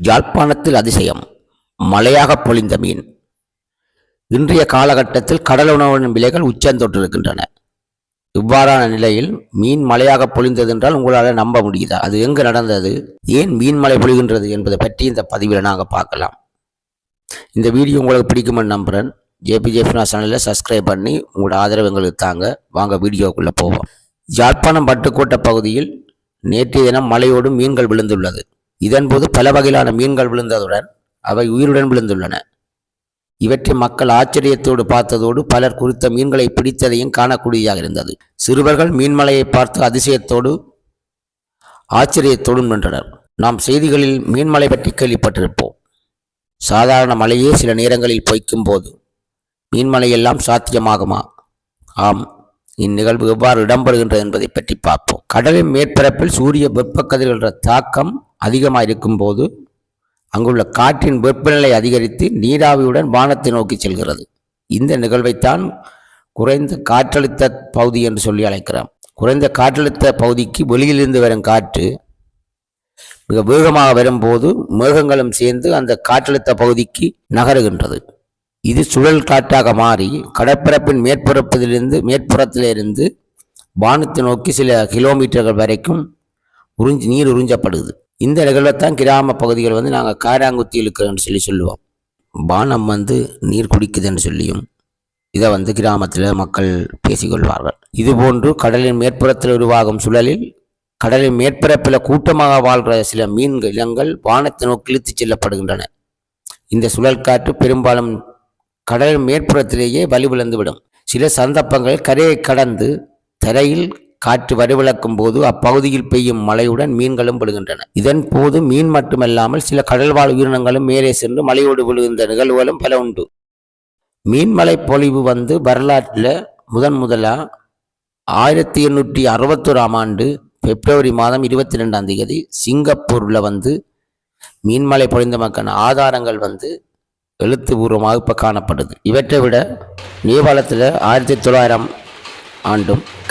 யாழ்ப்பாணத்தில் அதிசயம் மழையாக பொழிந்த மீன். இன்றைய காலகட்டத்தில் கடல் உணவின் விலைகள் உச்சந்தொட்டிருக்கின்றன. இவ்வாறான நிலையில் மீன் மழையாக பொழிந்தது என்றால் உங்களால் நம்ப முடியுதா? அது எங்கு நடந்தது, ஏன் மீன் மழை பொழிகின்றது என்பதை பற்றி இந்த பதிவில் நாங்கள் பார்க்கலாம். இந்த வீடியோ உங்களுக்கு பிடிக்குமென்னு நம்புகிறேன். ஜேபிஜே ஃபினான்ஸ் சேனலில் சப்ஸ்கிரைப் பண்ணி உங்களோட ஆதரவு எங்களுக்கு தாங்க. வாங்க வீடியோக்குள்ளே போவோம். யாழ்ப்பாணம் பட்டுக்கோட்டை பகுதியில் நேற்றைய தினம் மழையோடு மீன்கள் விழுந்துள்ளது. இதன்போது பல வகையிலான மீன்கள் விழுந்ததுடன் அவை உயிருடன் விழுந்துள்ளன. இவற்றை மக்கள் ஆச்சரியத்தோடு பார்த்ததோடு பலர் குறித்த மீன்களை பிடித்ததையும் காணக்கூடியதாக இருந்தது. சிறுவர்கள் மீன்மலையை பார்த்து அதிசயத்தோடு ஆச்சரியத்தோடும் நின்றனர். நாம் செய்திகளில் மீன்மலை பற்றி கேள்விப்பட்டிருப்போம். சாதாரண மழையே சில நேரங்களில் பொய்க்கும் போது மீன்மலையெல்லாம் சாத்தியமாகுமா? ஆம், இந்நிகழ்வு எவ்வாறு இடம்பெறுகின்றது என்பதை பற்றி பார்ப்போம். கடலின் மேற்பரப்பில் சூரிய வெப்ப கதிர்களின் தாக்கம் அதிகமாக இருக்கும் போது அங்குள்ள காற்றின் வெப்பநிலை அதிகரித்து நீராவியுடன் வானத்தை நோக்கி செல்கிறது. இந்த நிகழ்வைத்தான் குறைந்த காற்றழுத்த பகுதி என்று சொல்லி அழைக்கிறோம். குறைந்த காற்றழுத்த பகுதிக்கு வெளியிலிருந்து வரும் காற்று மிக வேகமாக வரும்போது மேகங்களும் சேர்ந்து அந்த காற்றழுத்த பகுதிக்கு நகருகின்றது. இது சுழல் காற்றாக மாறி கடற்பரப்பின் மேற்புறத்திலிருந்து வானத்தை நோக்கி சில கிலோமீட்டர்கள் வரைக்கும் நீர் உறிஞ்சப்படுது. இந்த நிகழ்வைத்தான் கிராம பகுதிகள் நாங்கள் காராங்குத்தி இழுக்கிறோன்னு சொல்லுவோம். வானம் நீர் குடிக்குதுன்னு சொல்லியும் இதை கிராமத்தில் மக்கள் பேசிக்கொள்வார்கள். இதுபோன்று கடலின் மேற்புறத்தில் உருவாகும் சுழலில் கடலின் மேற்பரப்பில் கூட்டமாக வாழ்கிற சில மீன்கள் இனங்கள் வானத்தை நோக்கி இழுத்து செல்லப்படுகின்றன. இந்த சுழல் காற்று பெரும்பாலும் கடலின் மேற்புறத்திலேயே வலுவிழந்துவிடும். சில சந்தர்ப்பங்கள் கரையை கடந்து தரையில் காற்று வலுவிழக்கும் போது அப்பகுதியில் பெய்யும் மழையுடன் மீன்களும் விழுகின்றன. இதன் போது மீன் மட்டுமல்லாமல் சில கடல்வாழ் உயிரினங்களும் மேலே சென்று மழையோடு விழுகின்ற நிகழ்வுகளும் பல உண்டு. மீன்மலை பொழிவு வரலாற்றில் முதலாக 1861 பிப்ரவரி மாதம் 22 சிங்கப்பூரில் மீன்மலை பொழிந்தமைக்கான ஆதாரங்கள் எழுத்துப்பூர்வமாக இப்போ காணப்படுது. இவற்றை விட நேபாளத்தில் 1900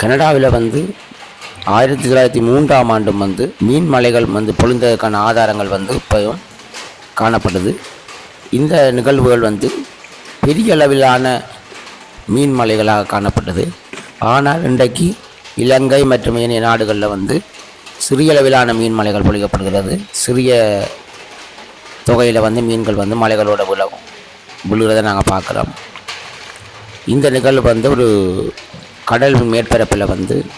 கனடாவில் 1903 மீன் மலைகள் பொழிந்ததற்கான ஆதாரங்கள் இப்போயும் காணப்படுது. இந்த நிகழ்வுகள் பெரிய அளவிலான மீன் மலைகளாக காணப்பட்டது. ஆனால் இன்றைக்கு இலங்கை மற்றும் ஏனைய நாடுகளில் சிறிய அளவிலான மீன் மலைகள் பொழிக்கப்படுகிறது. சிறிய தொகையில் மீன்கள் மலைகளோட விழுகிறத நாங்கள் பார்க்குறோம். இந்த நிகழ்வு ஒரு கடல் மேற்பரப்பில்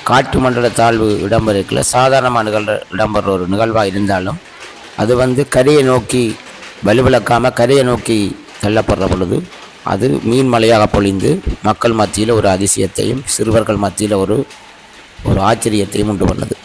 காற்று மண்டல தாழ்வு இடம்பெறல சாதாரணமான இடம்பெற ஒரு நிகழ்வாக இருந்தாலும் அது கரையை நோக்கி வலுவிழக்காமல் கரையை நோக்கி தள்ளப்படுற பொழுது அது மீன் மலையாக பொழிந்து மக்கள் மத்தியில் ஒரு அதிசயத்தையும் சிறுவர்கள் மத்தியில் ஒரு ஆச்சரியத்தையும் உண்டு பண்ணது.